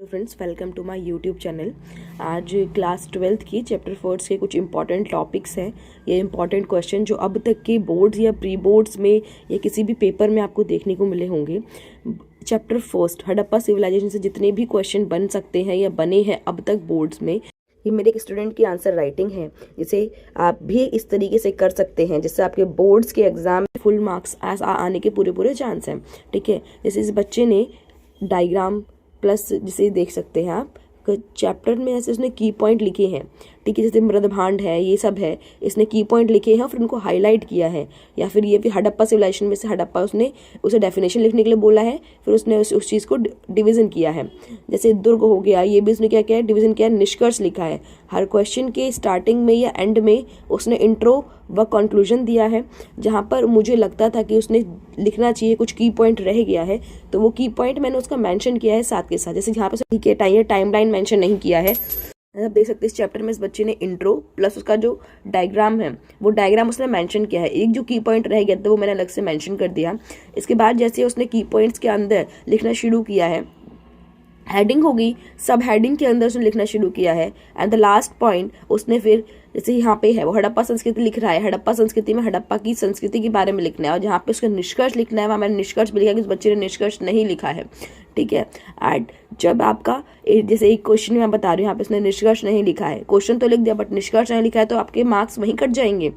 Friends, welcome to my YouTube channel. आज class 12th की chapter 4 के कुछ इंपॉर्टेंट टॉपिक्स हैं। ये इंपॉर्टेंट क्वेश्चन जो अब तक के बोर्ड्स या प्री बोर्ड्स में या किसी भी पेपर में आपको देखने को मिले होंगे। चैप्टर 1 हड़प्पा सिविलाइजेशन से जितने भी क्वेश्चन बन सकते हैं या बने हैं अब तक बोर्ड्स में, ये मेरे एक स्टूडेंट की आंसर राइटिंग है, जिसे आप भी इस तरीके से कर सकते हैं जिससे आपके बोर्ड्स के एग्जाम में फुल मार्क्स आने के पूरे चांस हैं। ठीक है, जैसे इस बच्चे ने डायग्राम प्लस जिसे देख सकते हैं आप चैप्टर में, ऐसे उसने की पॉइंट लिखे हैं। ठीक है, जैसे मृदभांड है, ये सब है, इसने की पॉइंट लिखे हैं फिर उनको हाईलाइट किया है। या फिर ये भी हड़प्पा सिविलाइजेशन में से हड़प्पा उसने उसे डेफिनेशन लिखने के लिए बोला है, फिर उसने उस चीज़ को डिवीजन किया है। जैसे दुर्ग हो गया, ये भी उसने क्या किया है, डिवीजन किया है, निष्कर्ष लिखा है। हर क्वेश्चन के स्टार्टिंग में या एंड में उसने इंट्रो व कंक्लूजन दिया है। जहाँ पर मुझे लगता था कि उसने लिखना चाहिए, कुछ की पॉइंट रह गया है, तो वो की पॉइंट मैंने उसका मेंशन किया है साथ के साथ। जैसे यहाँ पे टाइमलाइन मेंशन नहीं किया है। आप देख सकते हैं इस चैप्टर में इस बच्चे ने इंट्रो प्लस उसका जो डायग्राम है वो डायग्राम उसने मेंशन किया है। एक जो की पॉइंट रह गया था वो मैंने अलग से मेंशन कर दिया। इसके बाद जैसे उसने की पॉइंट्स के अंदर लिखना शुरू किया है, हेडिंग होगी, सब हेडिंग के अंदर उसने लिखना शुरू किया है। एंड द लास्ट पॉइंट उसने फिर जैसे यहाँ पे है वो हड़प्पा संस्कृति लिख रहा है, हड़प्पा संस्कृति में हड़प्पा की संस्कृति के बारे में लिखना है। और जहाँ पे उसका निष्कर्ष लिखना है वहाँ मैंने निष्कर्ष भी लिखा कि उस बच्चे ने निष्कर्ष नहीं लिखा है। ठीक है, एंड जब आपका जैसे एक क्वेश्चन में मैं बता रही हूँ, यहाँ पे उसने निष्कर्ष नहीं लिखा है, क्वेश्चन तो लिख दिया बट निष्कर्ष नहीं लिखा है, तो आपके मार्क्स वहीं कट जाएंगे।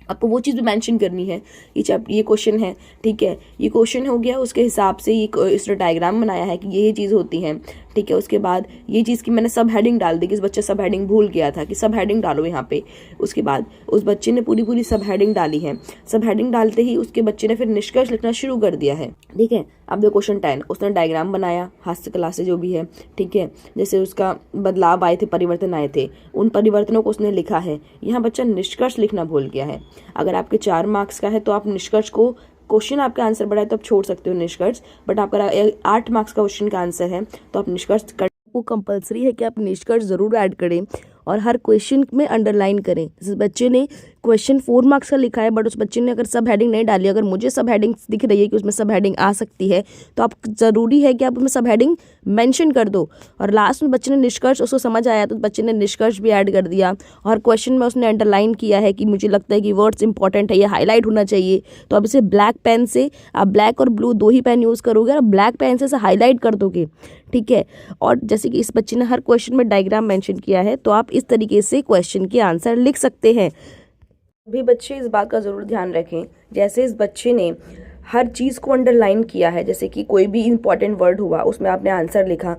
आपको वो चीज़ भी मेंशन करनी है। ये क्वेश्चन है, ठीक है, ये क्वेश्चन हो गया, उसके हिसाब से ये इसने डायग्राम बनाया है कि ये चीज़ होती है। ठीक है, उसके बाद ये चीज़ की मैंने सब हेडिंग डाल दी कि इस बच्चे सब हेडिंग भूल गया था कि सब हेडिंग डालो यहाँ पे। उसके बाद उस बच्चे ने पूरी सब हेडिंग डाली है। सब हेडिंग डालते ही उसके बच्चे ने फिर निष्कर्ष लिखना शुरू कर दिया है। ठीक है, अब दो क्वेश्चन 10 उसने डायग्राम बनाया हस्तकला से जो भी है। ठीक है, जैसे उसका बदलाव आए थे, परिवर्तन आए थे, उन परिवर्तनों को उसने लिखा है। यहाँ बच्चा निष्कर्ष लिखना भूल गया है। अगर आपके 4 मार्क्स का है तो आप निष्कर्ष को, क्वेश्चन आपका आंसर बढ़ा है तो आप छोड़ सकते हो निष्कर्ष, बट आपका 8 मार्क्स का क्वेश्चन का आंसर है तो आप निष्कर्ष कर, वो कंपलसरी है कि आप निष्कर्ष जरूर ऐड करें और हर क्वेश्चन में अंडरलाइन करें। जिस बच्चे ने क्वेश्चन 4 मार्क्स का लिखा है बट उस बच्चे ने अगर सब हेडिंग नहीं डाली, अगर मुझे सब हेडिंग दिख रही है कि उसमें सब हेडिंग आ सकती है, तो आप ज़रूरी है कि आप उसमें सब हेडिंग मेंशन कर दो। और लास्ट में बच्चे ने निष्कर्ष, उसको समझ आया तो बच्चे ने निष्कर्ष भी ऐड कर दिया। और क्वेश्चन में उसने अंडरलाइन किया है कि मुझे लगता है कि वर्ड्स इंपॉर्टेंट है, ये हाईलाइट होना चाहिए, तो अब इसे ब्लैक पेन से, आप ब्लैक और ब्लू 2 ही पेन यूज़ करोगे और ब्लैक पेन से हाईलाइट कर दोगे। ठीक है, और जैसे कि इस बच्चे ने हर क्वेश्चन में डायग्राम मेंशन किया है, तो आप इस तरीके से क्वेश्चन के आंसर लिख सकते हैं। भी बच्चे इस बात का ज़रूर ध्यान रखें, जैसे इस बच्चे ने हर चीज़ को अंडरलाइन किया है, जैसे कि कोई भी इंपॉर्टेंट वर्ड हुआ उसमें आपने आंसर लिखा,